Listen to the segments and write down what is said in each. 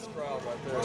nice crowd right there.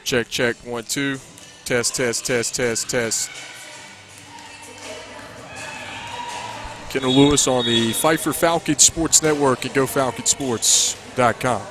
Check, check, 1, 2. Test, test, test, test, test. Kendall Lewis on the Fight for Falcons Sports Network and GoFalconsSports.com.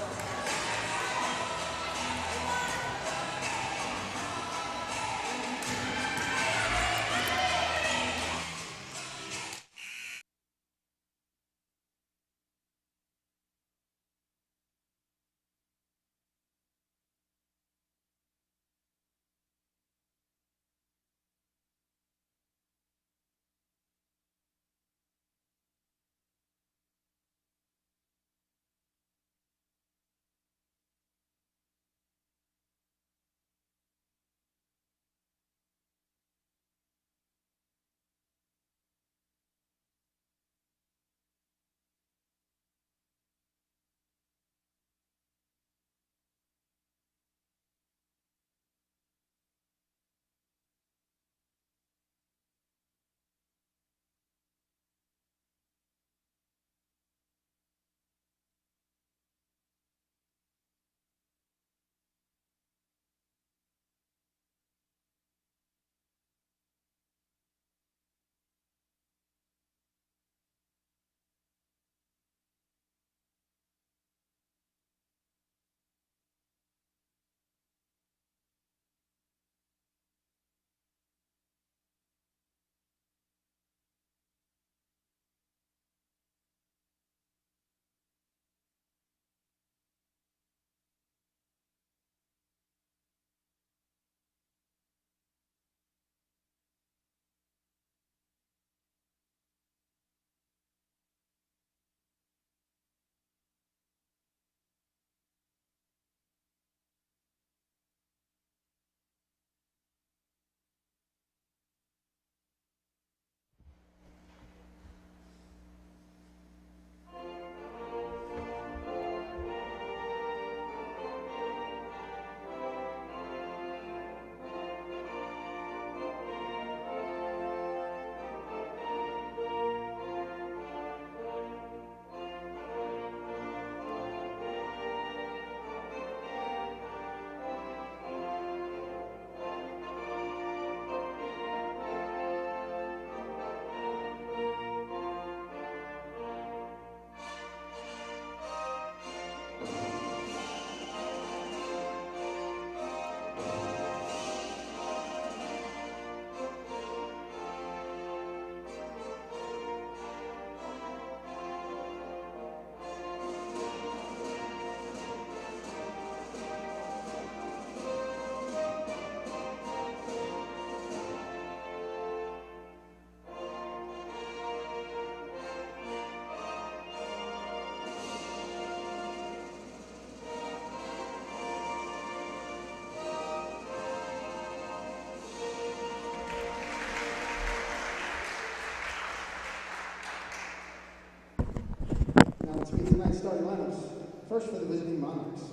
Let's meet tonight's starting lineups. First for the visiting Monarchs.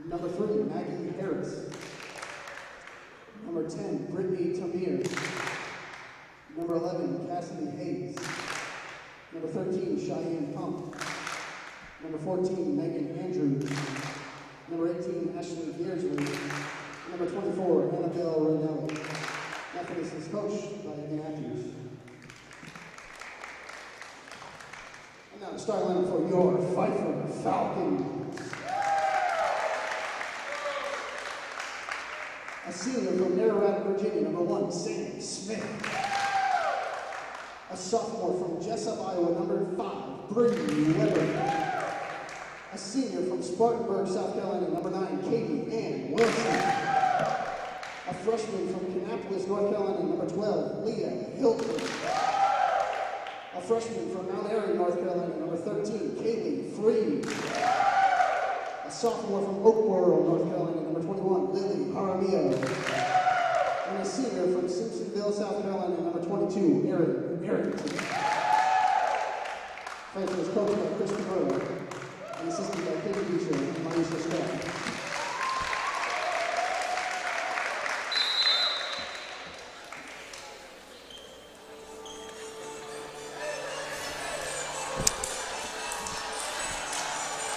Number 3, Maggie Harris. Number 10, Brittany Tamir. Number 11, Cassidy Hayes. Number 13, Cheyenne Pump. Number 14, Megan Andrews. Number 18, Ashley Beardsley. Number 24, Annabelle Ronelli. Methodist is coached by Matthews. And now the start lineup for your Fight for Falcons. A senior from Narragansett, Virginia, number 1, Sam Smith. A sophomore from Jessup, Iowa, number 5, Bree Weber. A senior from Spartanburg, South Carolina, number 9, Katie Ann Wilson. A freshman from Kannapolis, North Carolina, number 12, Leah Hilton. A freshman from Mount Airy, North Carolina, number 13, Kaylee Freed. A sophomore from Oakboro, North Carolina, number 21, Lily Jaramillo. And a senior from Simpsonville, South Carolina, number 22, Erin Arrington. Fighter is coached by Chris Monroe and assisted by Katie Beecher and Maisha Scott.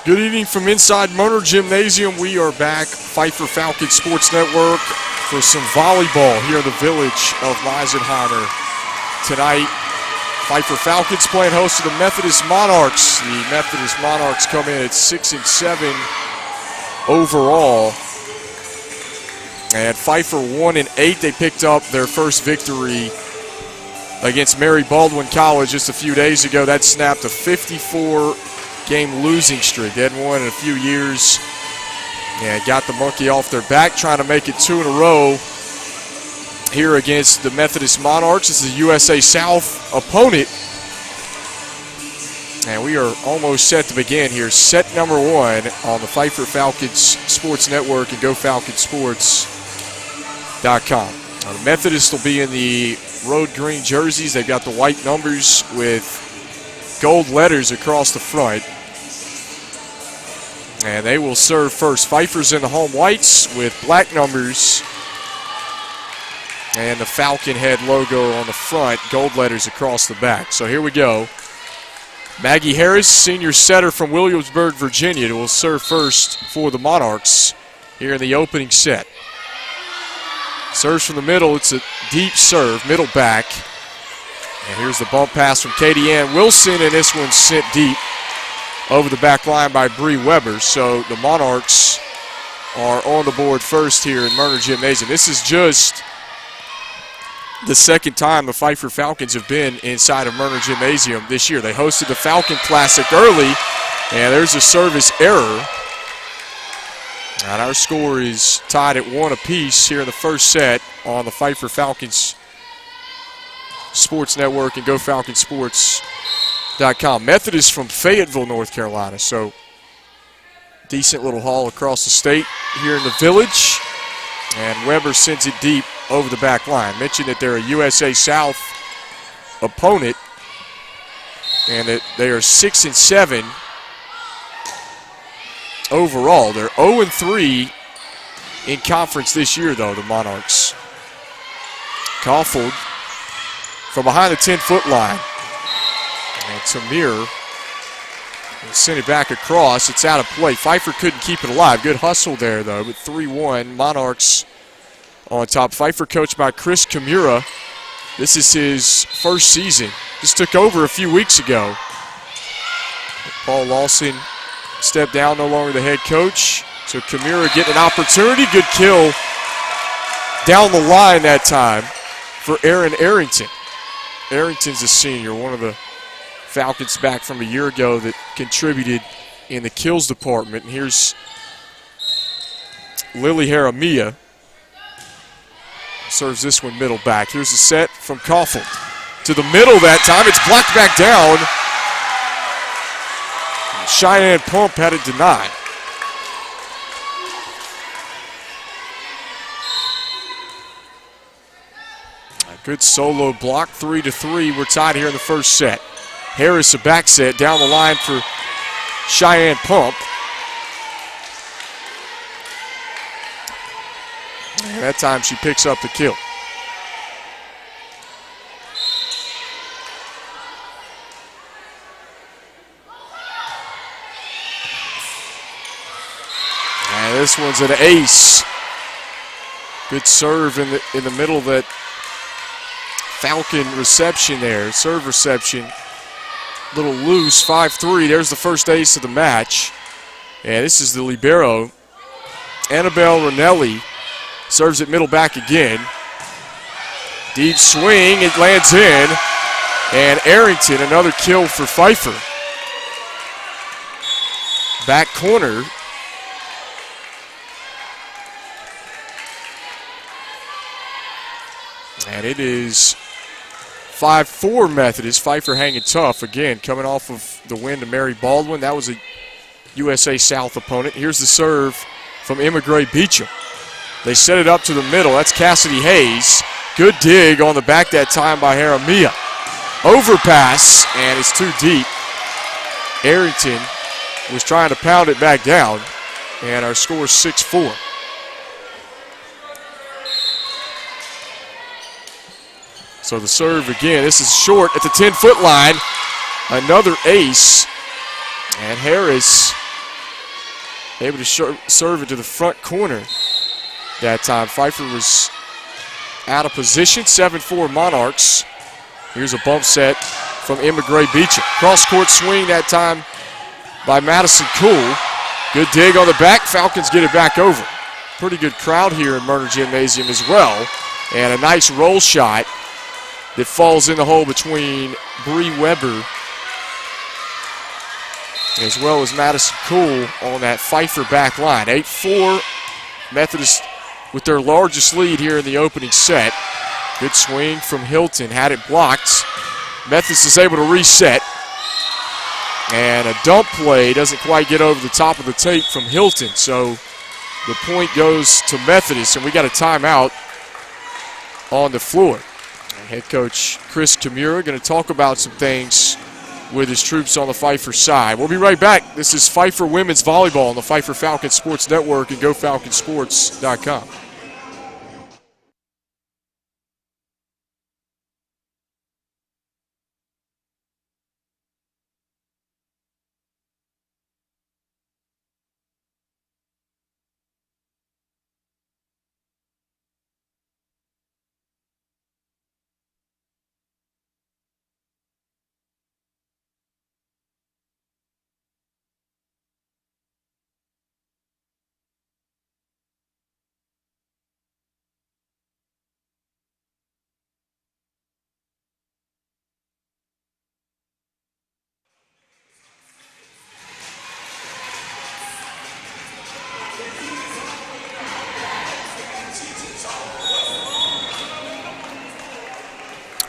Good evening from inside Murner Gymnasium. We are back, Pfeiffer Falcon Sports Network, for some volleyball here in the village of Meisenheimer. Tonight, Pfeiffer Falcons playing host to the Methodist Monarchs. The Methodist Monarchs come in at 6-7 overall. And Pfeiffer 1-8. They picked up their first victory against Mary Baldwin College just a few days ago. That snapped a 54-game losing streak. They hadn't won in a few years. And got the monkey off their back, trying to make it 2 in a row here against the Methodist Monarchs. This is a USA South opponent. And we are almost set to begin here. Set number 1 on the Pfeiffer Falcons Sports Network and GoFalconSports.com. The Methodist will be in the road green jerseys. They've got the white numbers with gold letters across the front. And they will serve first. Pfeiffer's in the home whites with black numbers and the Falcon head logo on the front, gold letters across the back. So here we go. Maggie Harris, senior setter from Williamsburg, Virginia, will serve first for the Monarchs here in the opening set. Serves from the middle. It's a deep serve, middle back. And here's the bump pass from Katie Ann Wilson, and this one's sent deep over the back line by Bree Weber. So the Monarchs are on the board first here in Murner Gymnasium. This is just the second time the Pfeiffer Falcons have been inside of Murner Gymnasium this year. They hosted the Falcon Classic early, and there's a service error. And our score is tied at 1 apiece here in the first set on the Pfeiffer Falcons Sports Network and GoFalconSports.com. Methodist from Fayetteville, North Carolina. So decent little haul across the state here in the village. And Weber sends it deep over the back line. Mentioned that they're a USA South opponent and that they are 6-7 overall. They're 0-3 in conference this year, though, the Monarchs. Caulfield from behind the 10-foot line. And Tamir will send it back across. It's out of play. Pfeiffer couldn't keep it alive. Good hustle there, though, but 3-1. Monarchs on top. Pfeiffer coached by Chris Kimura. This is his first season. Just took over a few weeks ago. Paul Lawson stepped down, no longer the head coach. So Kimura getting an opportunity. Good kill down the line that time for Aaron Arrington. Arrington's a senior, one of the Falcons back from a year ago that contributed in the kills department. And here's Lily Jaramillo. Serves this one middle back. Here's the set from Caulfield. To the middle that time. It's blocked back down. Cheyenne Pump had it denied. A good solo block, 3-3. We're tied here in the first set. Harris a back set down the line for Cheyenne Pump. And that time she picks up the kill. And this one's an ace. Good serve in the middle of that Falcon reception there. Serve reception. Little loose, 5-3. There's the first ace of the match. And this is the libero. Annabelle Ranelli serves it middle back again. Deep swing, it lands in. And Arrington, another kill for Pfeiffer. Back corner. And it is 5-4 Methodist. Pfeiffer hanging tough again, coming off of the win to Mary Baldwin. That was a USA South opponent. Here's the serve from Emma Gray Beecham. They set it up to the middle. That's Cassidy Hayes. Good dig on the back that time by Jaramillo. Overpass, and it's too deep. Arrington was trying to pound it back down, and our score is 6-4. So the serve again. This is short at the 10-foot line. Another ace. And Harris able to serve it to the front corner that time. Pfeiffer was out of position. 7-4 Monarchs. Here's a bump set from Emma Gray Beecham. Cross-court swing that time by Madison Cool. Good dig on the back. Falcons get it back over. Pretty good crowd here in Murner Gymnasium as well. And a nice roll shot that falls in the hole between Bree Weber as well as Madison Cool on that Pfeiffer back line. 8-4 Methodist with their largest lead here in the opening set. Good swing from Hilton, had it blocked. Methodist is able to reset. And a dump play doesn't quite get over the top of the tape from Hilton. So the point goes to Methodist, and we got a timeout on the floor. And head coach Chris Kimura going to talk about some things with his troops on the Pfeiffer side. We'll be right back. This is Pfeiffer Women's Volleyball on the Pfeiffer Falcons Sports Network and GoFalconsports.com.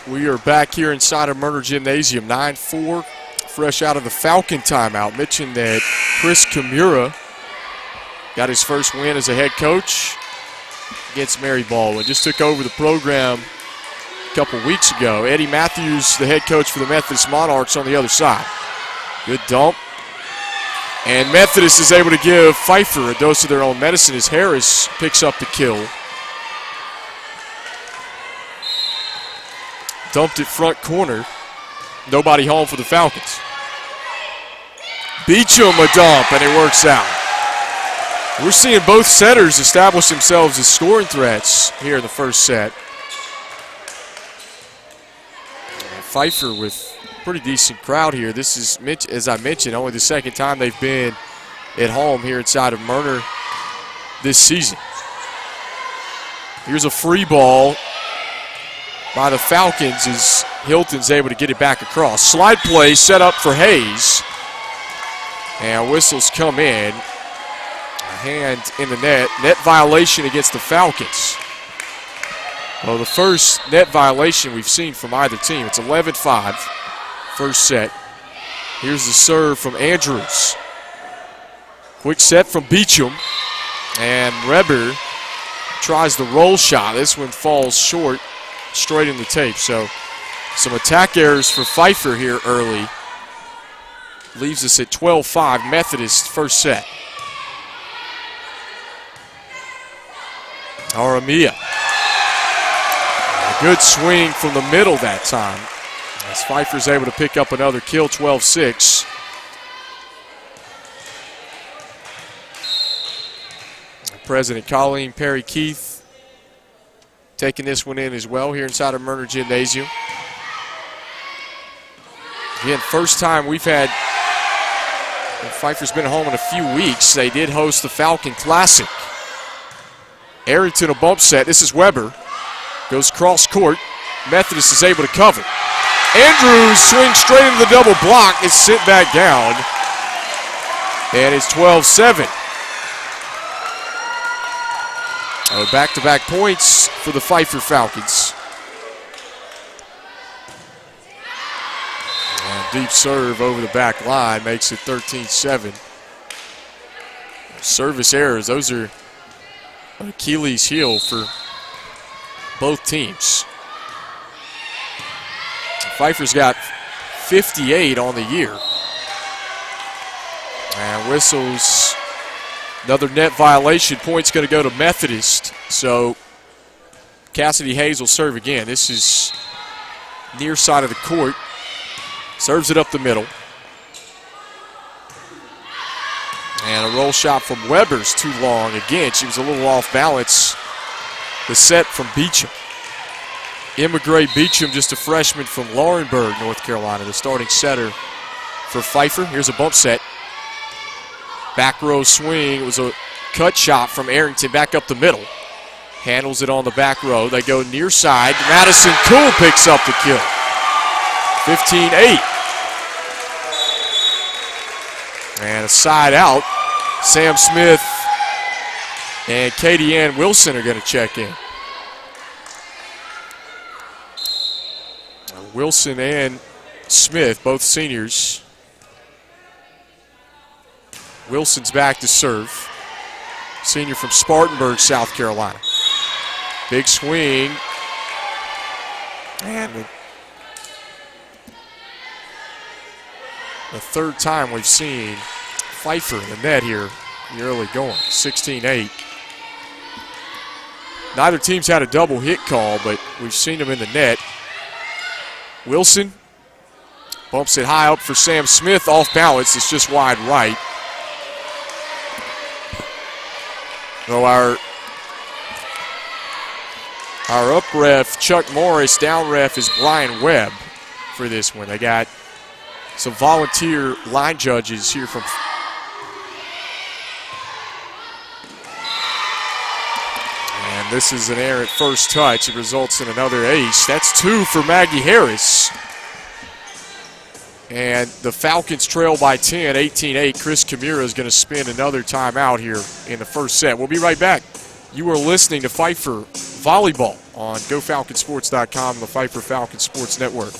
We are back here inside of Murner Gymnasium, 9-4, fresh out of the Falcon timeout. Mentioned that Chris Kimura got his first win as a head coach against Mary Baldwin. Just took over the program a couple weeks ago. Eddie Matthews, the head coach for the Methodist Monarchs, on the other side. Good dump. And Methodist is able to give Pfeiffer a dose of their own medicine as Harris picks up the kill. Dumped it front corner. Nobody home for the Falcons. Beecham a dump, and it works out. We're seeing both setters establish themselves as scoring threats here in the first set. Pfeiffer with a pretty decent crowd here. This is, as I mentioned, only the second time they've been at home here inside of Murner this season. Here's a free ball by the Falcons as Hilton's able to get it back across. Slide play set up for Hayes. And whistles come in. A hand in the net. Net violation against the Falcons. Well, the first net violation we've seen from either team. It's 11-5, first set. Here's the serve from Andrews. Quick set from Beecham. And Reber tries the roll shot. This one falls short. Straight in the tape. So some attack errors for Pfeiffer here early. Leaves us at 12-5 Methodist first set. Aramia. A good swing from the middle that time. As Pfeiffer's able to pick up another kill, 12-6. President Colleen Perry Keith taking this one in as well here inside of Murner Gymnasium. Again, first time we've had, Pfeiffer's been home in a few weeks. They did host the Falcon Classic. Arrington a bump set. This is Weber. Goes cross court. Methodist is able to cover. Andrews swings straight into the double block. It's sent back down. And it's 12-7. Back-to-back points for the Pfeiffer Falcons. And deep serve over the back line makes it 13-7. Service errors, those are an Achilles heel for both teams. Pfeiffer's got 58 on the year. And whistles. Another net violation. Point's going to go to Methodist. So Cassidy Hayes will serve again. This is near side of the court. Serves it up the middle. And a roll shot from Weber's too long. Again, she was a little off balance. The set from Beecham. Emma Gray Beecham, just a freshman from Laurinburg, North Carolina, the starting setter for Pfeiffer. Here's a bump set. Back row swing. It was a cut shot from Arrington back up the middle. Handles it on the back row. They go near side. Madison Cool picks up the kill. 15-8. And a side out. Sam Smith and Katie Ann Wilson are going to check in. Wilson and Smith, both seniors. Wilson's back to serve. Senior from Spartanburg, South Carolina. Big swing. And the third time we've seen Pfeiffer in the net here in the early going. 16-8. Neither team's had a double hit call, but we've seen them in the net. Wilson bumps it high up for Sam Smith. Off balance. It's just wide right. So our up ref, Chuck Morris, down ref is Brian Webb for this one. They got some volunteer line judges here from. And this is an errant first touch. It results in another ace. That's 2 for Maggie Harris. And the Falcons trail by 10, 18-8. Chris Kimura is going to spin another timeout here in the first set. We'll be right back. You are listening to Pfeiffer Volleyball on GoFalconsports.com and the Pfeiffer Falcon Sports Network.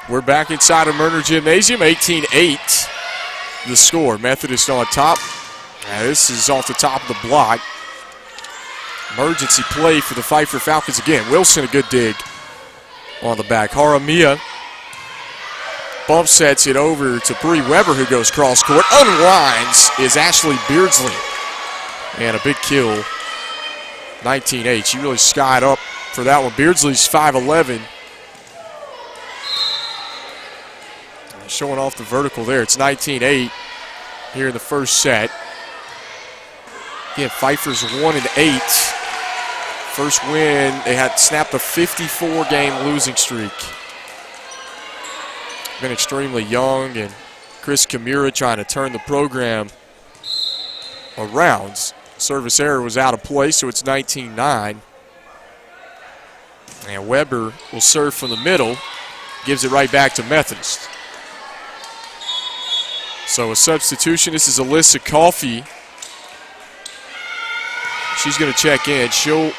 We're back inside of Murner Gymnasium, 18-8 the score. Methodist on top. Now this is off the top of the block. Emergency play for the Pfeiffer Falcons again. Wilson, a good dig on the back. Haramia bump sets it over to Bree Weber, who goes cross court. Unwinds is Ashley Beardsley. And a big kill, 19-8. She really skied up for that one. Beardsley's 5'11". Showing off the vertical there. It's 19-8 here in the first set. Again, Pfeiffer's 1-8. First win, they had snapped a 54-game losing streak. Been extremely young, and Chris Kimura trying to turn the program around. Service error was out of play, so it's 19-9. And Weber will serve from the middle. Gives it right back to Methodist. So a substitution. This is Alyssa Coffey. She's going to check in. She'll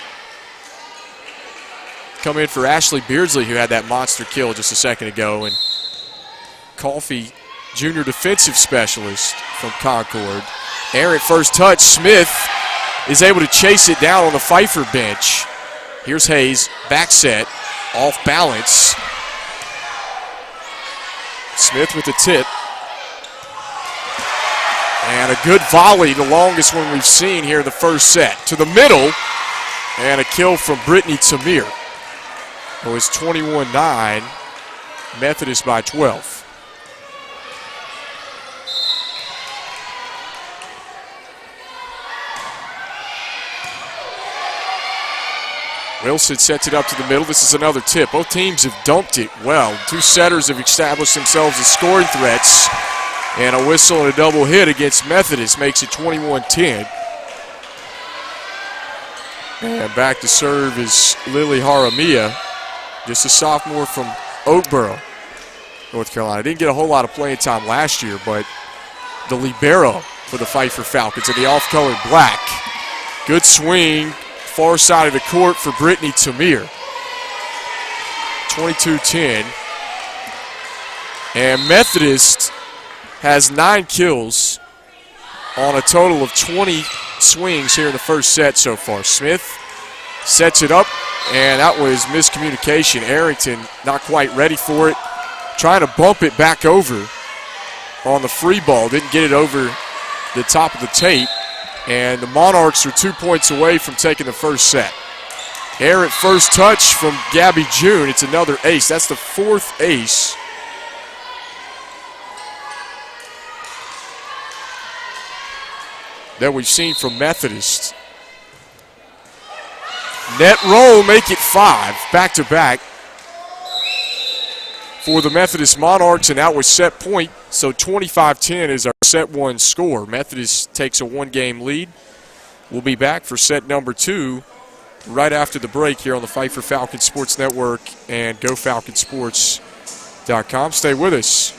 come in for Ashley Beardsley, who had that monster kill just a second ago. And Coffey, junior defensive specialist from Concord. Errant first touch. Smith is able to chase it down on the Pfeiffer bench. Here's Hayes, back set, off balance. Smith with the tip. And a good volley, the longest one we've seen here in the first set. To the middle, and a kill from Brittany Tamir. It was 21-9, Methodist by 12. Wilson sets it up to the middle. This is another tip. Both teams have dumped it well. Two setters have established themselves as scoring threats. And a whistle and a double hit against Methodist makes it 21-10. And back to serve is Lily Haramia, just a sophomore from Oakboro, North Carolina. Didn't get a whole lot of playing time last year, but the libero for the Pfeiffer Falcons in the off-colored black. Good swing, far side of the court for Brittany Tamir. 22-10. And Methodist has 9 kills on a total of 20 swings here in the first set so far. Smith sets it up, and that was miscommunication. Arrington not quite ready for it. Trying to bump it back over on the free ball. Didn't get it over the top of the tape. And the Monarchs are 2 points away from taking the first set. Errant first touch from Gabby June. It's another ace. That's the 4th ace. That we've seen from Methodist. Net roll, make it 5, back-to-back for the Methodist Monarchs, and that was set point. So 25-10 is our set 1 score. Methodist takes a 1-game lead. We'll be back for set number 2 right after the break here on the Pfeiffer Falcon Sports Network and GoFalconSports.com. Stay with us.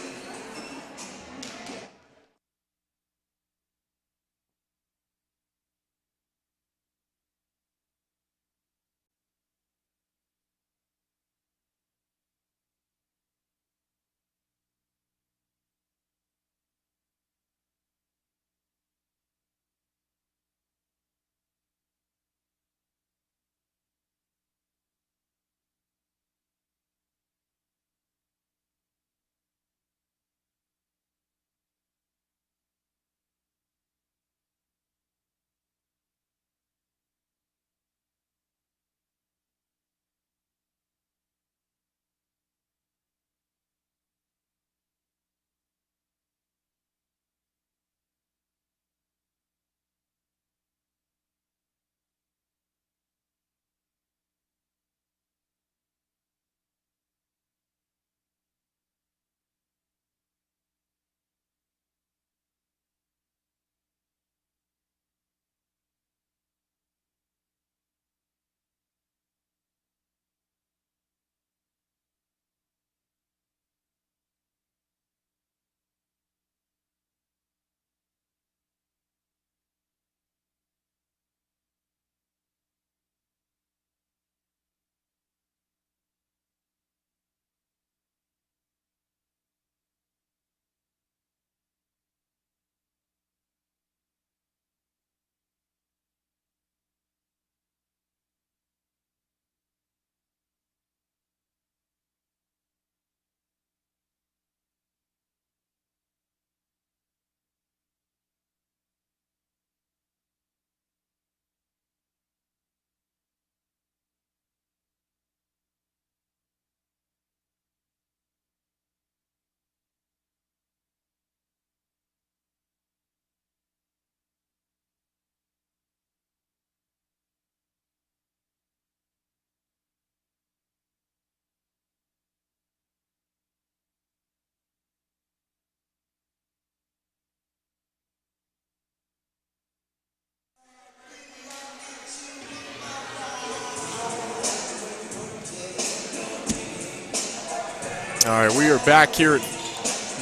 All right, we are back here at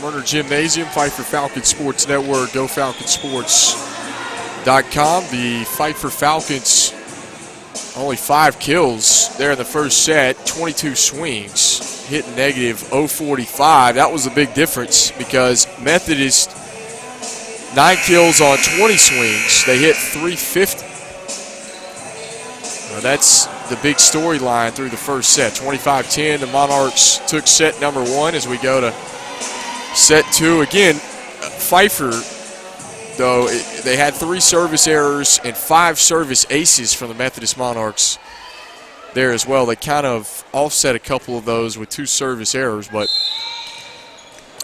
Murner Gymnasium, Pfeiffer Falcon Sports Network, GoFalconSports.com. The Pfeiffer Falcons, only 5 kills there in the first set, 22 swings, hitting negative 0.45. That was a big difference because Methodist, 9 kills on 20 swings. They hit 350. Well, that's the big storyline through the first set. 25-10, the Monarchs took set number 1 as we go to set 2. Again, Pfeiffer, though, they had 3 service errors and 5 service aces from the Methodist Monarchs there as well. They kind of offset a couple of those with 2 service errors, but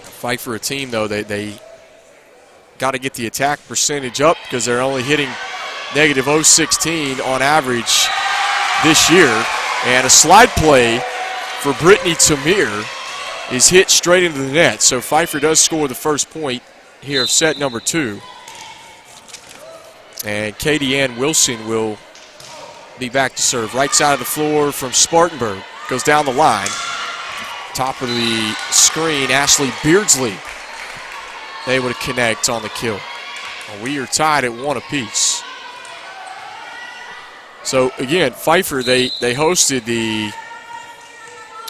Pfeiffer, a team, though, they got to get the attack percentage up because they're only hitting negative 0.16 on average this year. And a slide play for Brittany Tamir is hit straight into the net. So Pfeiffer does score the first point here of set number 2. And Katie Ann Wilson will be back to serve. Right side of the floor from Spartanburg. Goes down the line. Top of the screen, Ashley Beardsley able to connect on the kill. Well, we are tied at 1 apiece. So again, Pfeiffer, they hosted the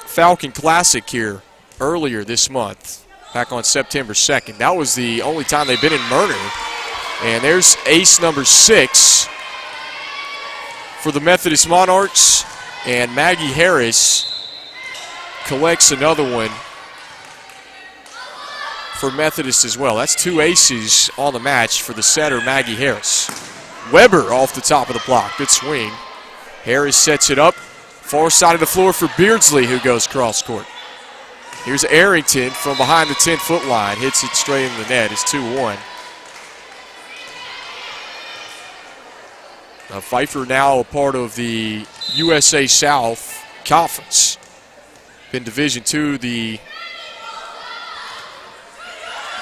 Falcon Classic here earlier this month, back on September 2nd. That was the only time they've been in Myrna. And there's ace number 6 for the Methodist Monarchs, and Maggie Harris collects another one for Methodist as well. That's 2 aces on the match for the setter, Maggie Harris. Weber off the top of the block. Good swing. Harris sets it up. Far side of the floor for Beardsley, who goes cross court. Here's Arrington from behind the 10-foot line. Hits it straight into the net. It's 2-1. Pfeiffer now a part of the USA South Conference. Been Division II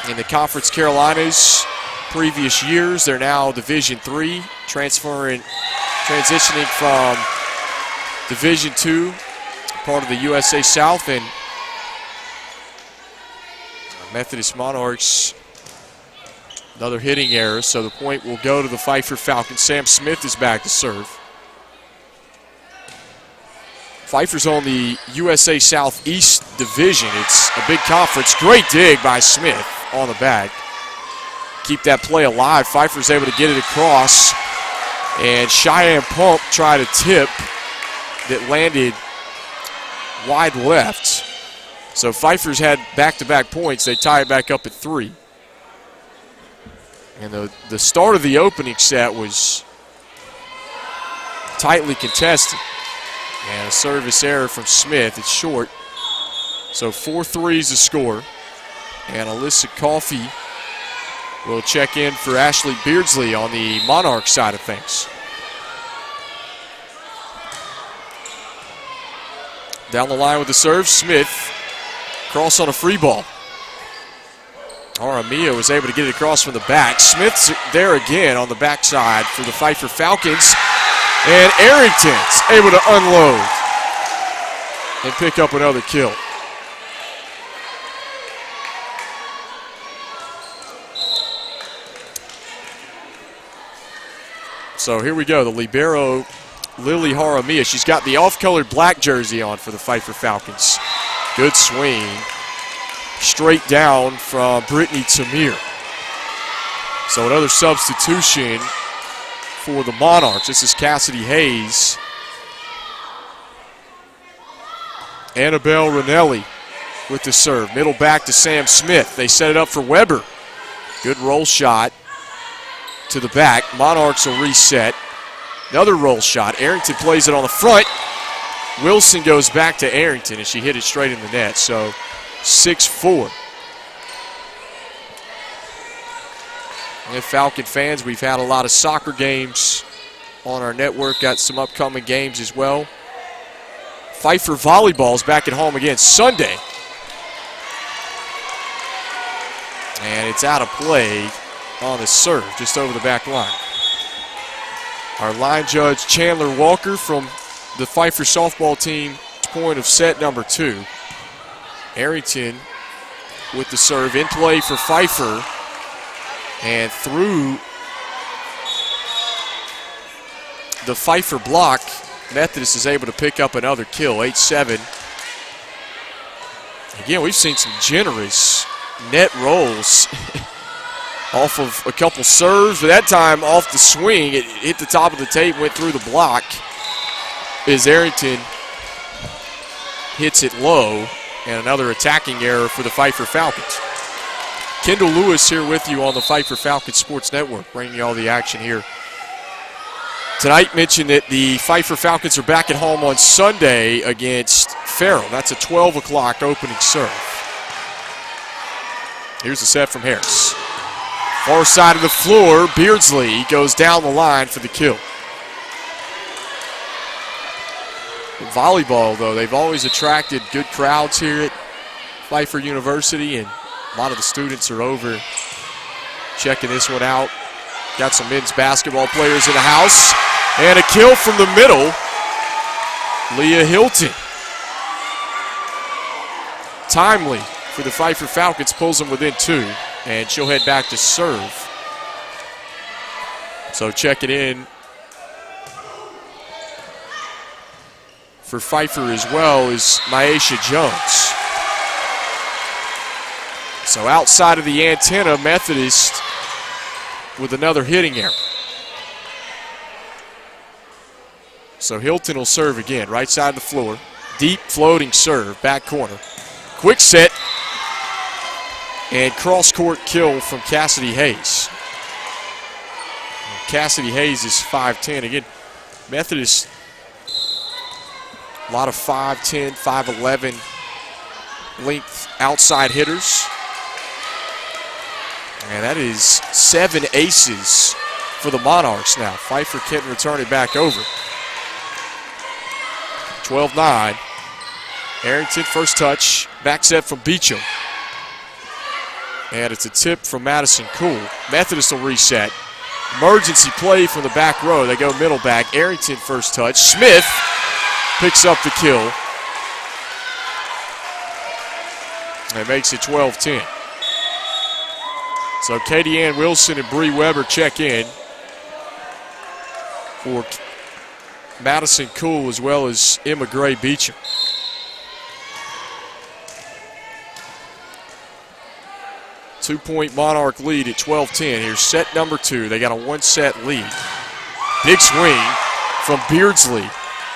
in the Conference Carolinas previous years. They're now Division III, transitioning from Division II, part of the USA South, and Methodist Monarchs. Another hitting error, so the point will go to the Pfeiffer Falcons. Sam Smith is back to serve. Pfeiffer's on the USA Southeast Division. It's a big conference. Great dig by Smith on the back. Keep that play alive. Pfeiffer's able to get it across, and Cheyenne Pump tried a tip that landed wide left. So Pfeiffer's had back-to-back points. They tie it back up at 3. And the start of the opening set was tightly contested. And a service error from Smith. It's short. So 4-3 is the score. And Alyssa Coffey will check in for Ashley Beardsley on the Monarch side of things. Down the line with the serve, Smith. Cross on a free ball. Aramia was able to get it across from the back. Smith's there again on the backside for the Pfeiffer Falcons. And Arrington's able to unload and pick up another kill. So here we go, the libero, Lily Haramia. She's got the off-colored black jersey on for the Pfeiffer Falcons. Good swing. Straight down from Brittany Tamir. So another substitution for the Monarchs. This is Cassidy Hayes. Annabelle Ranelli with the serve. Middle back to Sam Smith. They set it up for Weber. Good roll shot to the back. Monarchs will reset. Another roll shot. Arrington plays it on the front. Wilson goes back to Arrington, and she hit it straight in the net. So 6-4. And Falcon fans, we've had a lot of soccer games on our network. Got some upcoming games as well. Pfeiffer Volleyball's back at home again Sunday. And it's out of play on the serve, just over the back line. Our line judge, Chandler Walker from the Pfeiffer softball team, point of set number 2. Arrington with the serve in play for Pfeiffer, and through the Pfeiffer block, Methodist is able to pick up another kill, 8-7. Again, we've seen some generous net rolls off of a couple serves, but that time off the swing, it hit the top of the tape, went through the block as Arrington hits it low. And another attacking error for the Pfeiffer Falcons. Kendall Lewis here with you on the Pfeiffer Falcons Sports Network, bringing you all the action here. Tonight, mentioned that the Pfeiffer Falcons are back at home on Sunday against Farrell. That's a 12 o'clock opening serve. Here's the set from Harris. Far side of the floor, Beardsley goes down the line for the kill. In volleyball, though, they've always attracted good crowds here at Pfeiffer University, and a lot of the students are over checking this one out. Got some men's basketball players in the house. And a kill from the middle. Leah Hilton. Timely for the Pfeiffer Falcons, pulls them within 2, and she'll head back to serve. So checking in for Pfeiffer as well is Myesha Jones. So outside of the antenna, Methodist with another hitting error. So Hilton will serve again, right side of the floor. Deep floating serve, back corner. Quick set, and cross-court kill from Cassidy Hayes. Cassidy Hayes is 5'10". Again, Methodist, a lot of 5'10", 5'11" length outside hitters. And that is 7 aces for the Monarchs now. Pfeiffer can return it back over. 12-9. Arrington, first touch, back set from Beecham. And it's a tip from Madison Cool. Methodist will reset. Emergency play from the back row. They go middle back. Arrington, first touch. Smith picks up the kill. And makes it 12-10. So Katie Ann Wilson and Bree Weber check in for Madison Cool as well as Emma Gray Beecham. Two-point Monarch lead at 12-10. Here's set number 2. They got a 1-set lead. Big swing from Beardsley.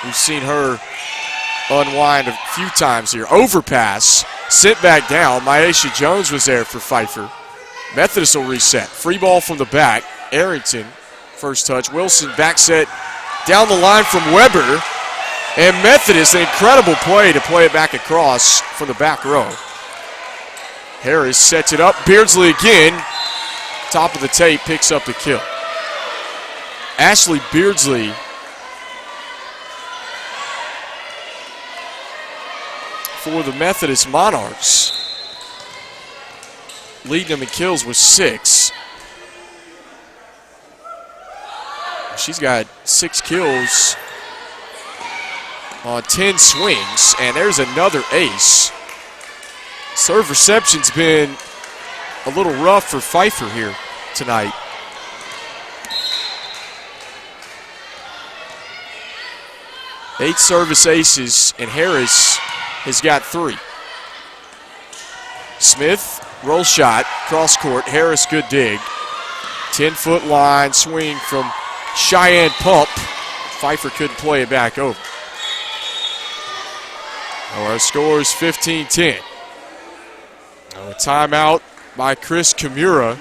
We've seen her unwind a few times here. Overpass, sent back down. Myesha Jones was there for Pfeiffer. Methodist will reset. Free ball from the back. Arrington, first touch. Wilson, back set down the line from Weber. And Methodist, an incredible play to play it back across from the back row. Harris sets it up. Beardsley again. Top of the tape, picks up the kill. Ashley Beardsley for the Methodist Monarchs. Leading them in kills with 6. She's got 6 kills on 10 swings, and there's another ace. Serve reception's been a little rough for Pfeiffer here tonight. Eight service aces, and Harris has got 3. Smith, roll shot, cross court. Harris, good dig. 10-foot line, swing from Cheyenne Pump. Pfeiffer couldn't play it back over. Our score is 15-10. A timeout by Chris Kimura.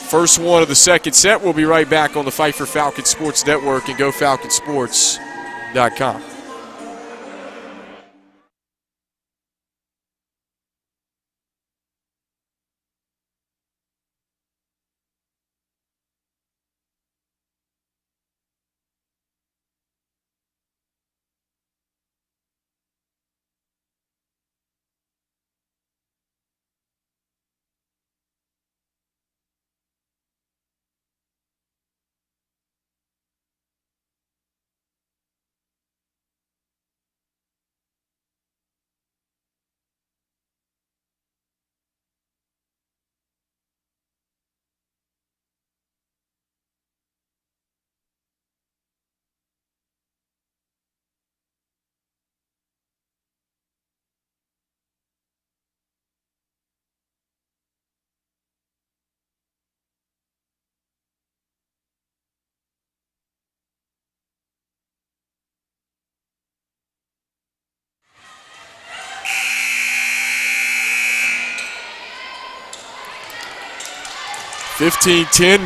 First one of the second set. We'll be right back on the Pfeiffer Falcons Sports Network and GoFalconsports.com.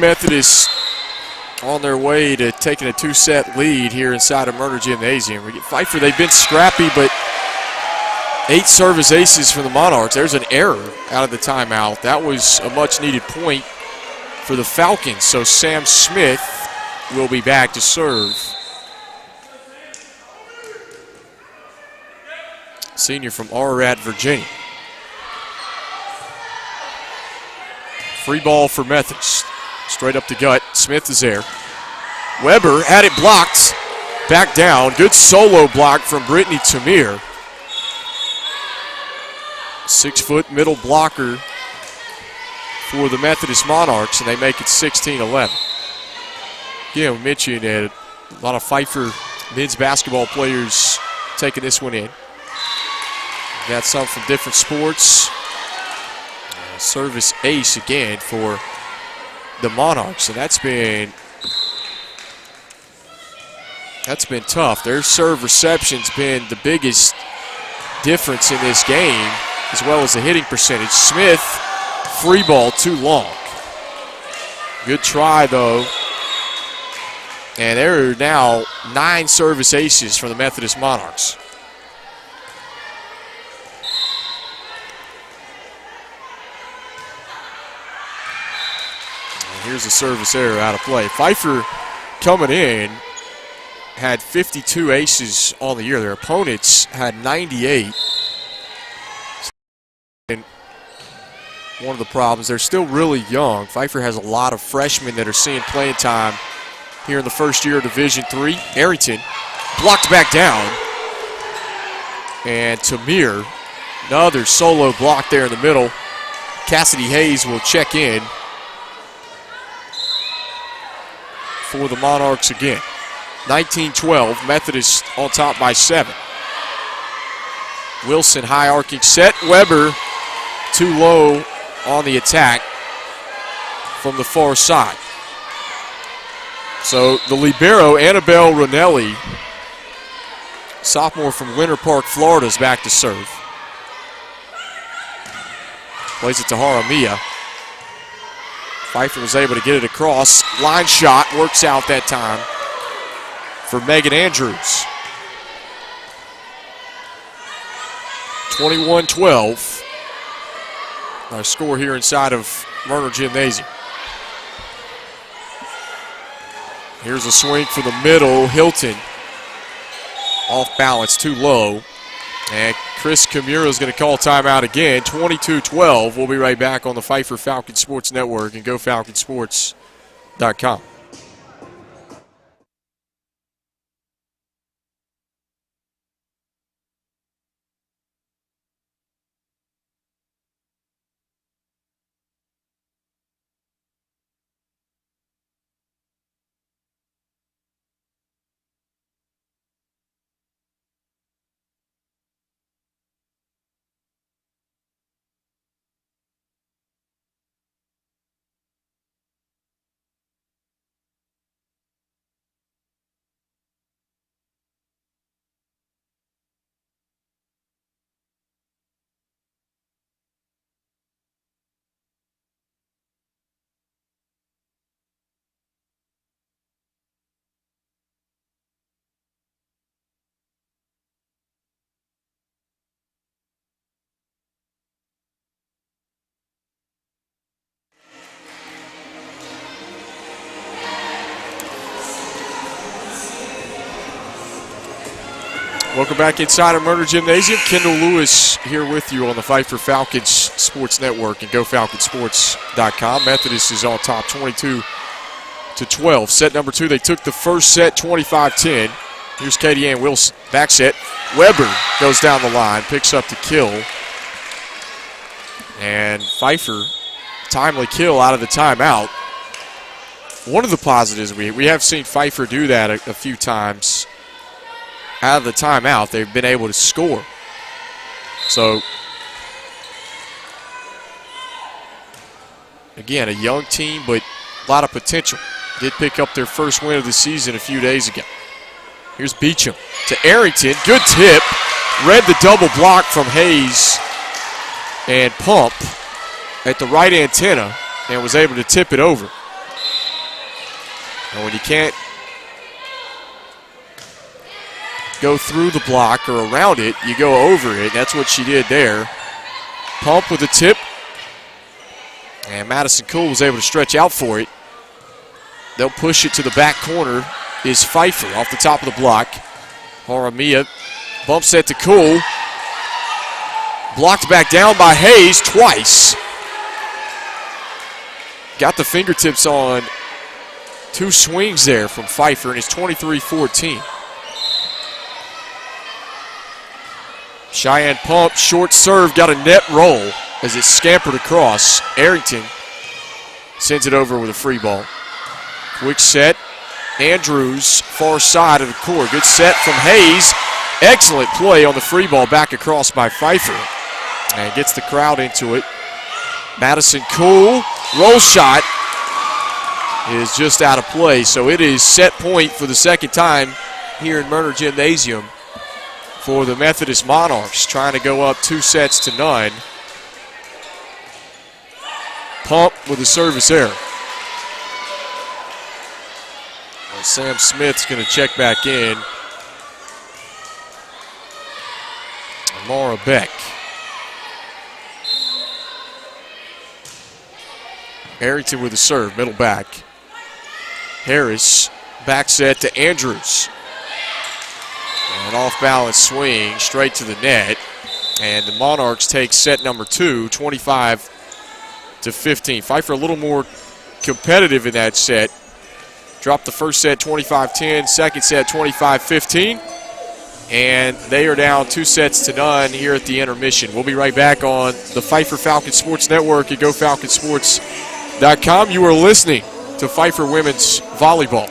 Methodist on their way to taking a 2-set lead here inside of Murner Gymnasium. We get Pfeiffer, they've been scrappy, but 8 service aces for the Monarchs. There's an error out of the timeout. That was a much-needed point for the Falcons. So Sam Smith will be back to serve. senior from Ararat, Virginia. Free ball for Methodist. Straight up the gut. Smith is there. Weber had it blocked. Back down. Good solo block from Brittany Tamir. 6-foot middle blocker for the Methodist Monarchs, and they make it 16-11. Yeah, we mentioned that a lot of Pfeiffer men's basketball players taking this one in. Got some from different sports. Service ace again for the Monarchs, and that's been tough. Their serve reception's been the biggest difference in this game, as well as the hitting percentage. Smith, free ball, too long. Good try, though. And there are now 9 service aces for the Methodist Monarchs. And here's a service error out of play. Pfeiffer coming in had 52 aces on the year. Their opponents had 98. And one of the problems, they're still really young. Pfeiffer has a lot of freshmen that are seeing playing time here in the first year of Division III. Arrington blocked back down. And Tamir, another solo block there in the middle. Cassidy Hayes will check in for the Monarchs again. 19-12, Methodist on top by 7. Wilson high arcing set. Weber too low on the attack from the far side. So the libero, Annabelle Ronelli, sophomore from Winter Park, Florida, is back to serve. Plays it to Haramia. Pfeiffer was able to get it across. Line shot works out that time for Megan Andrews. 21-12. Our score here inside of Murner Gymnasium. Here's a swing for the middle. Hilton off balance, too low. And Chris Kimura is going to call timeout again. 22-12. We'll be right back on the Pfeiffer Falcon Sports Network and GoFalconsports.com. Welcome back inside of Murner Gymnasium. Kendall Lewis here with you on the Pfeiffer Falcons Sports Network and GoFalconsports.com. Methodist is on top 22-12. Set number 2, they took the first set 25-10. Here's Katie Ann Wilson. Back set. Weber goes down the line, picks up the kill. And Pfeiffer, timely kill out of the timeout. One of the positives, we have seen Pfeiffer do that a few times. Out of the timeout, they've been able to score. So, again, a young team, but a lot of potential. Did pick up their first win of the season a few days ago. Here's Beecham to Arrington. Good tip. Read the double block from Hayes and Pump at the right antenna and was able to tip it over. And when you can't go through the block or around it, you go over it. That's what she did there. Pump with a tip. And Madison Cool was able to stretch out for it. They'll push it to the back corner. Is Pfeiffer off the top of the block. Haramia bumps it to Cool. Blocked back down by Hayes twice. Got the fingertips on 2 swings there from Pfeiffer, and it's 23-14. Cheyenne pump, short serve, got a net roll as it scampered across. Arrington sends it over with a free ball. Quick set. Andrews, far side of the court. Good set from Hayes. Excellent play on the free ball back across by Pfeiffer. And gets the crowd into it. Madison Cool. Roll shot is just out of play. So it is set point for the second time here in Murner Gymnasium for the Methodist Monarchs, trying to go up 2-0. Pump with the service error. And Sam Smith's going to check back in. Laura Beck. Arrington with the serve, middle back. Harris, back set to Andrews. An off-balance swing straight to the net. And the Monarchs take set number 2, 25-15. Pfeiffer a little more competitive in that set. Dropped the first set 25-10, second set 25-15. And they are down 2-0 here at the intermission. We'll be right back on the Pfeiffer Falcon Sports Network at GoFalconSports.com. You are listening to Pfeiffer Women's Volleyball.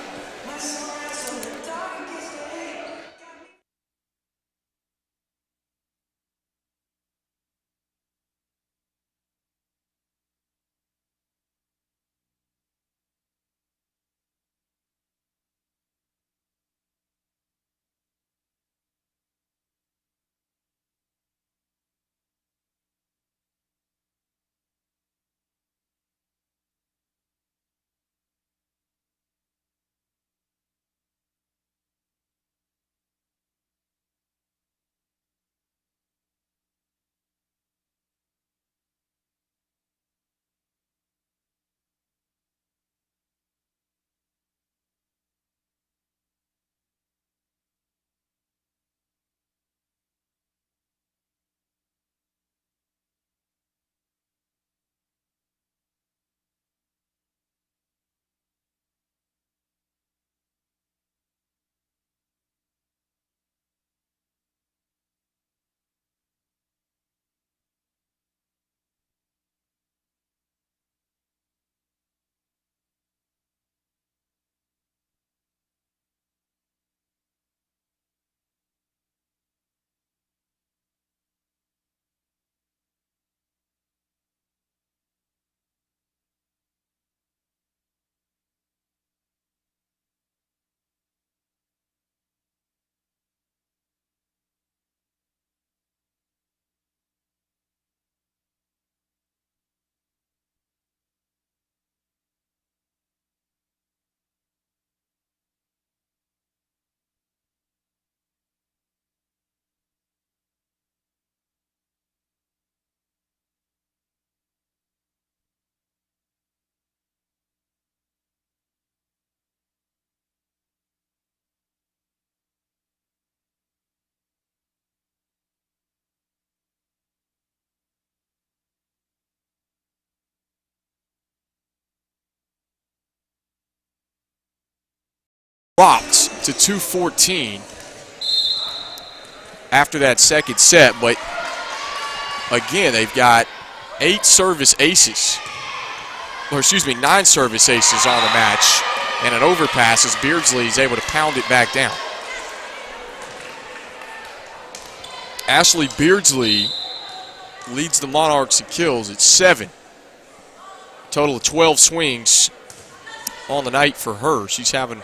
Dropped to 2-14 after that second set, but again, they've got 9 service aces on the match, and an overpass as Beardsley is able to pound it back down. Ashley Beardsley leads the Monarchs in kills at 7. Total of 12 swings on the night for her. She's having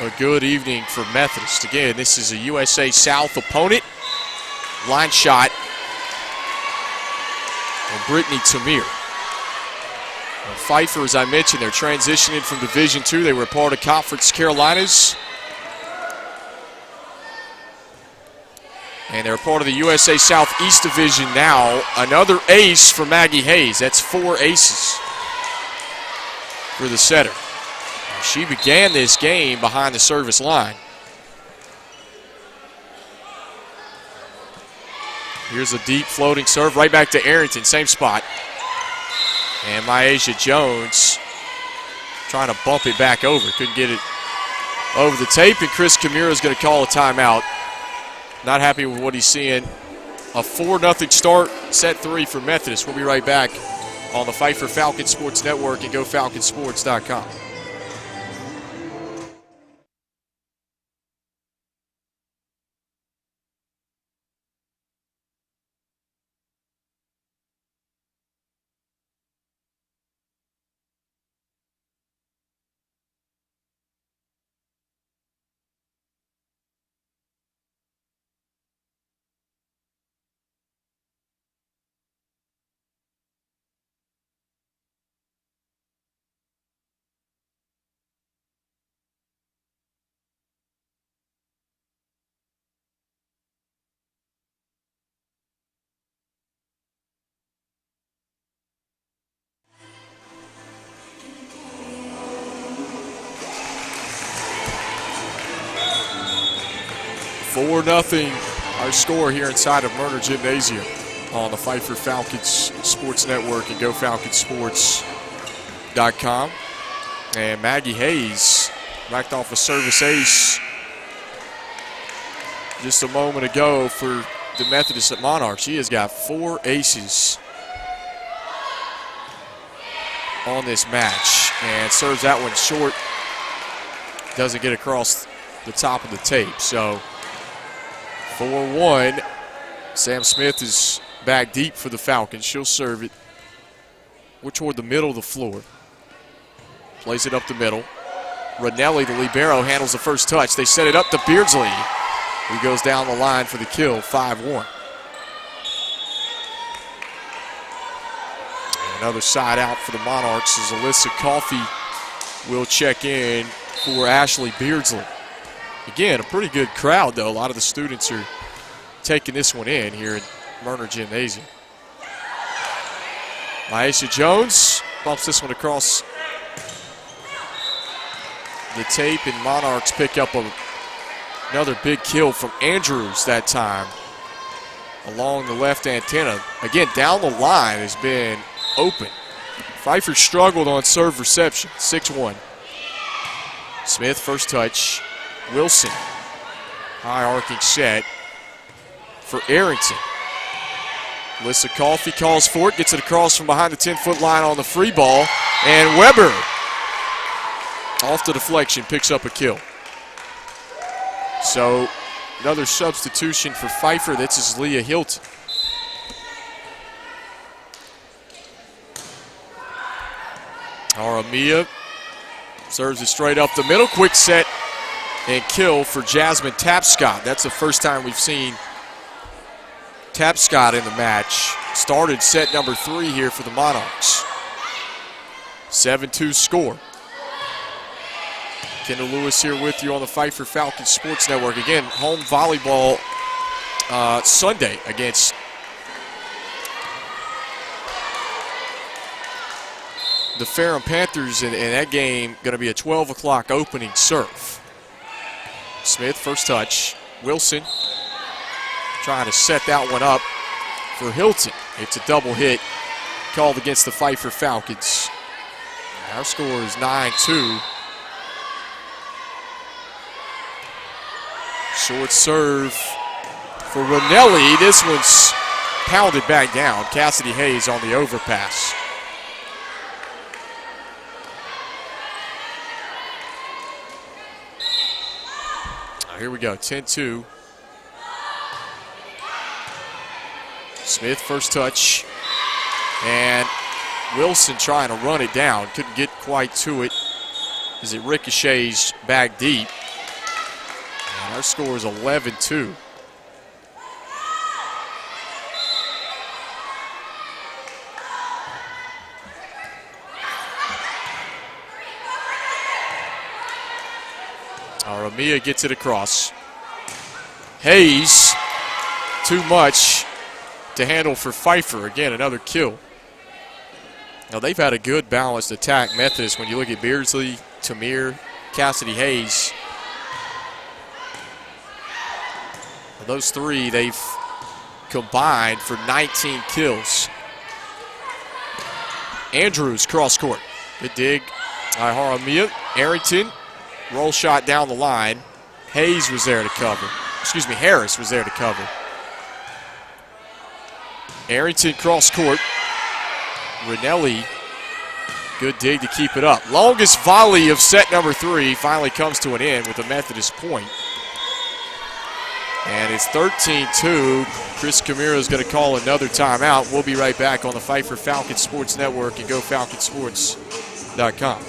a good evening for Methodist. Again, this is a USA South opponent. Line shot from Brittany Tamir. Pfeiffer, as I mentioned, they're transitioning from Division II. They were a part of Conference Carolinas. And they're a part of the USA Southeast Division now. Another ace for Maggie Hayes. That's 4 aces for the setter. She began this game behind the service line. Here's a deep floating serve right back to Arrington, same spot. And Myasha Jones trying to bump it back over. Couldn't get it over the tape, and Chris Kimura is going to call a timeout. Not happy with what he's seeing. A 4-0 start, set 3 for Methodist. We'll be right back on the Fight for Falcon Sports Network and GoFalconsports.com. Nothing. Our score here inside of Murner Gymnasium on the Fight for Falcons Sports Network and GoFalconsports.com. And Maggie Hayes racked off a service ace just a moment ago for the Methodist at Monarch. She has got 4 aces on this match and serves that one short. Doesn't get across the top of the tape. So 4-1. Sam Smith is back deep for the Falcons. She'll serve it. We're toward the middle of the floor. Plays it up the middle. Ranelli, the libero, handles the first touch. They set it up to Beardsley, who goes down the line for the kill, 5-1. Another side out for the Monarchs as Alyssa Coffey will check in for Ashley Beardsley. Again, a pretty good crowd, though. A lot of the students are taking this one in here at Murner Gymnasium. Myasha Jones bumps this one across the tape, and Monarchs pick up another big kill from Andrews that time along the left antenna. Again, down the line has been open. Pfeiffer struggled on serve reception, 6-1. Smith, first touch. Wilson, high arcing set for Arrington. Alyssa Coffey calls for it, gets it across from behind the 10-foot line on the free ball, and Weber, off the deflection, picks up a kill. So another substitution for Pfeiffer. This is Leah Hilton. Aramia serves it straight up the middle, quick set and kill for Jasmine Tapscott. That's the first time we've seen Tapscott in the match. Started set number 3 here for the Monarchs. 7-2 score. Kendall Lewis here with you on the Fight for Falcons Sports Network. Again, home volleyball Sunday against the Ferrum Panthers, and that game going to be a 12 o'clock opening serve. Smith, first touch. Wilson trying to set that one up for Hilton. It's a double hit called against the Fight for Falcons. Our score is 9-2. Short serve for Ranelli. This one's pounded back down. Cassidy Hayes on the overpass. Here we go, 10-2. Smith, first touch. And Wilson trying to run it down. Couldn't get quite to it as it ricochets back deep. And our score is 11-2. Aramia gets it across. Hayes, too much to handle for Pfeiffer. Again, another kill. Now, they've had a good balanced attack, Methodist, when you look at Beardsley, Tamir, Cassidy Hayes. Those three, they've combined for 19 kills. Andrews cross court. Good dig by Haramia. Arrington, roll shot down the line. Hayes was there to cover. Excuse me, Harris was there to cover. Arrington cross court. Rinelli, good dig to keep it up. Longest volley of set number 3 finally comes to an end with a Methodist point. And it's 13-2. Chris Camiro is going to call another timeout. We'll be right back on the Pfeiffer Falcons Sports Network and GoFalconsports.com.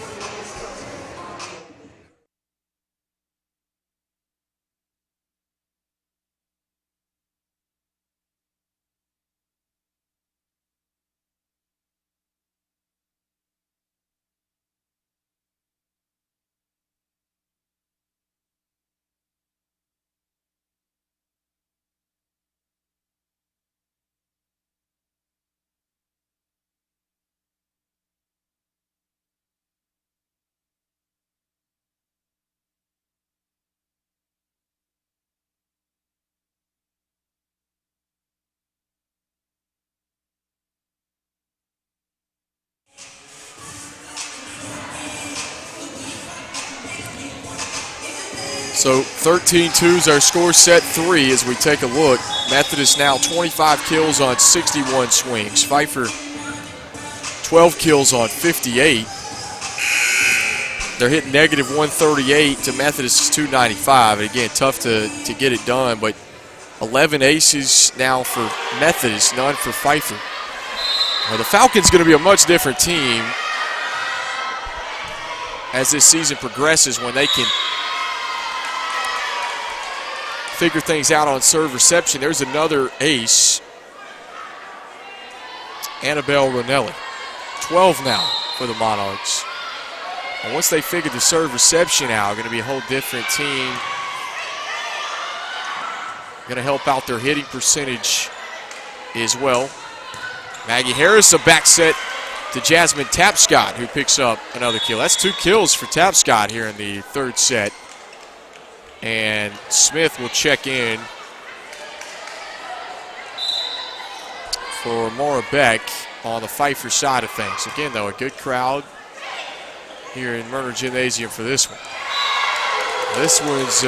So 13-2 is our score, set 3 as we take a look. Methodist now 25 kills on 61 swings. Pfeiffer 12 kills on 58. They're hitting negative 138 to Methodist's 295. And again, tough to get it done, but 11 aces now for Methodist, none for Pfeiffer. Well, the Falcons going to be a much different team as this season progresses when they can figure things out on serve reception. There's another ace. Annabelle Rinelli. 12 now for the Monarchs. And once they figure the serve reception out, going to be a whole different team. Going to help out their hitting percentage as well. Maggie Harris, a back set to Jasmine Tapscott, who picks up another kill. That's 2 kills for Tapscott here in the third set. And Smith will check in for Maura Beck on the Pfeiffer side of things. Again, though, a good crowd here in Murner Gymnasium for this one. This one's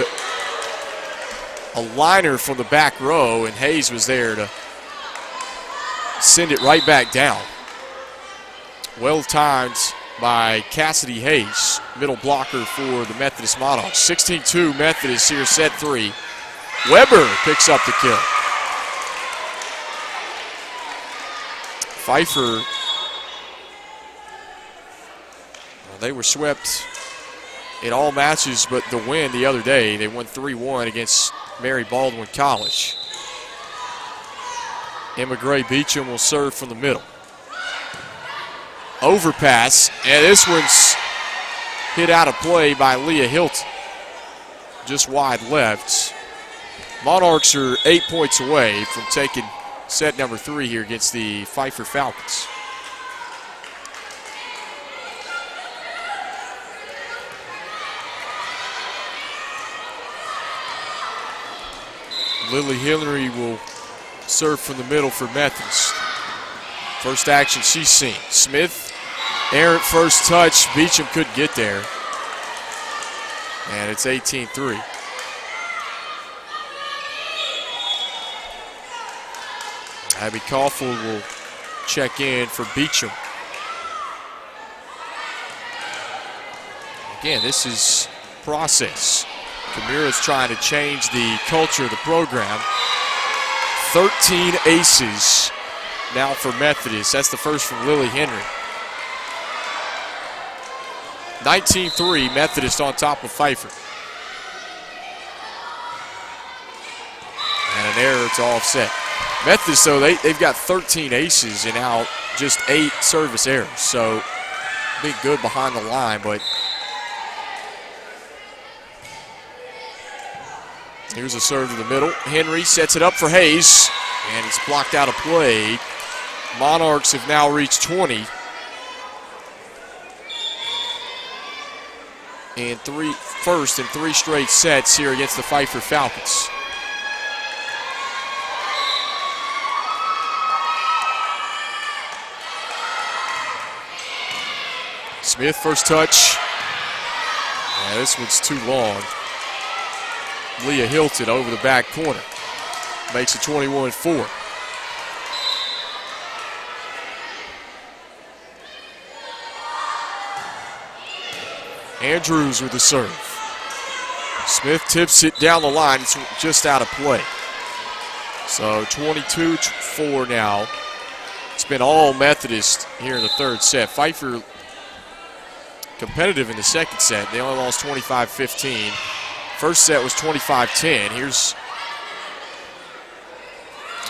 a liner from the back row, and Hayes was there to send it right back down. Well timed by Cassidy Hayes, middle blocker for the Methodist Monarchs. 16-2 Methodist here, set 3. Weber picks up the kill. Pfeiffer, well, they were swept in all matches but the win the other day. They won 3-1 against Mary Baldwin College. Emma Gray Beecham will serve from the middle. Overpass, and this one's hit out of play by Leah Hilton. Just wide left. Monarchs are 8 points away from taking set number 3 here against the Pfeiffer Falcons. Lily Henry will serve from the middle for Methodist. First action she's seen. Smith, errant first touch. Beecham couldn't get there. And it's 18-3. Abby Caulfield will check in for Beecham. Again, this is process. Camira's trying to change the culture of the program. 13 aces now for Methodist. That's the first from Lily Henry. 19-3, Methodist on top of Pfeiffer. And an error to offset. Methodist, though, they've got 13 aces and now just 8 service errors. So being good behind the line, but here's a serve to the middle. Henry sets it up for Hayes, and it's blocked out of play. Monarchs have now reached 20. And first in 3 straight sets here against the Pfeiffer Falcons. Smith, first touch. Yeah, this one's too long. Leah Hilton over the back corner. Makes it 21-4. Andrews with the serve. Smith tips it down the line. It's just out of play. So 22-4 now. It's been all Methodist here in the third set. Pfeiffer competitive in the second set. They only lost 25-15. First set was 25-10. Here's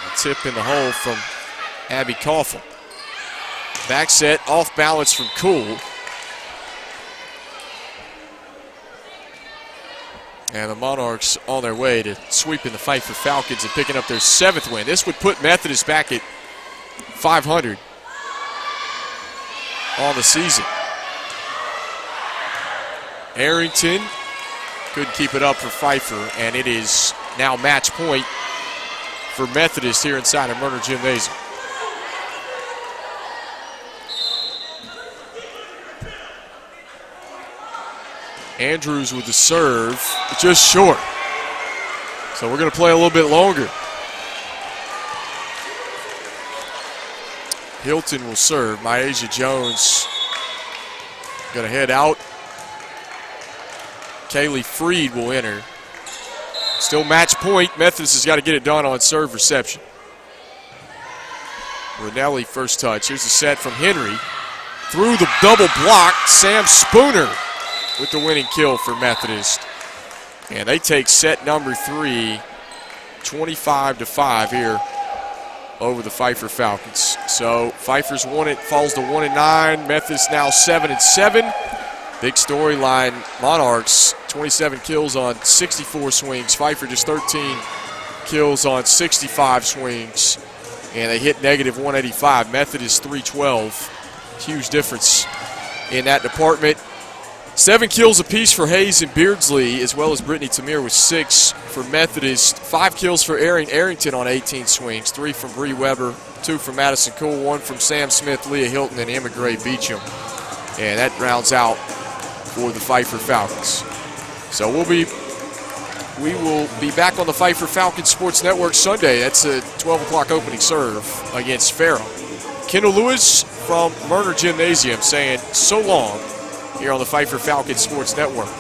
a tip in the hole from Abby Coughlin. Back set, off balance from Cool. And the Monarchs on their way to sweeping the Pfeiffer Falcons and picking up their 7th win. This would put Methodist back at 500 on the season. Arrington couldn't keep it up for Pfeiffer, and it is now match point for Methodist here inside of Murner Gymnasium. Andrews with the serve, just short. So we're going to play a little bit longer. Hilton will serve. Myasia Jones going to head out. Kaylee Freed will enter. Still match point. Methodist has got to get it done on serve reception. Rinelli first touch. Here's the set from Henry. Through the double block, Sam Spooner with the winning kill for Methodist. And they take set number 3, 25-5 here over the Pfeiffer Falcons. So Pfeiffer's falls to 1-9. Methodist now 7-7. Big storyline, Monarchs, 27 kills on 64 swings. Pfeiffer just 13 kills on 65 swings. And they hit negative 185. Methodist 312. Huge difference in that department. 7 kills apiece for Hayes and Beardsley, as well as Brittany Tamir with 6 for Methodist. 5 kills for Arrington on 18 swings. 3 from Bree Weber, 2 from Madison Cool, 1 from Sam Smith, Leah Hilton, and Emma Gray Beecham. And that rounds out for the Pfeiffer Falcons. So we will be back on the Pfeiffer Falcons Sports Network Sunday. That's a 12 o'clock opening serve against Farrell. Kendall Lewis from Murner Gymnasium saying so long here on the Pfeiffer Falcons Sports Network.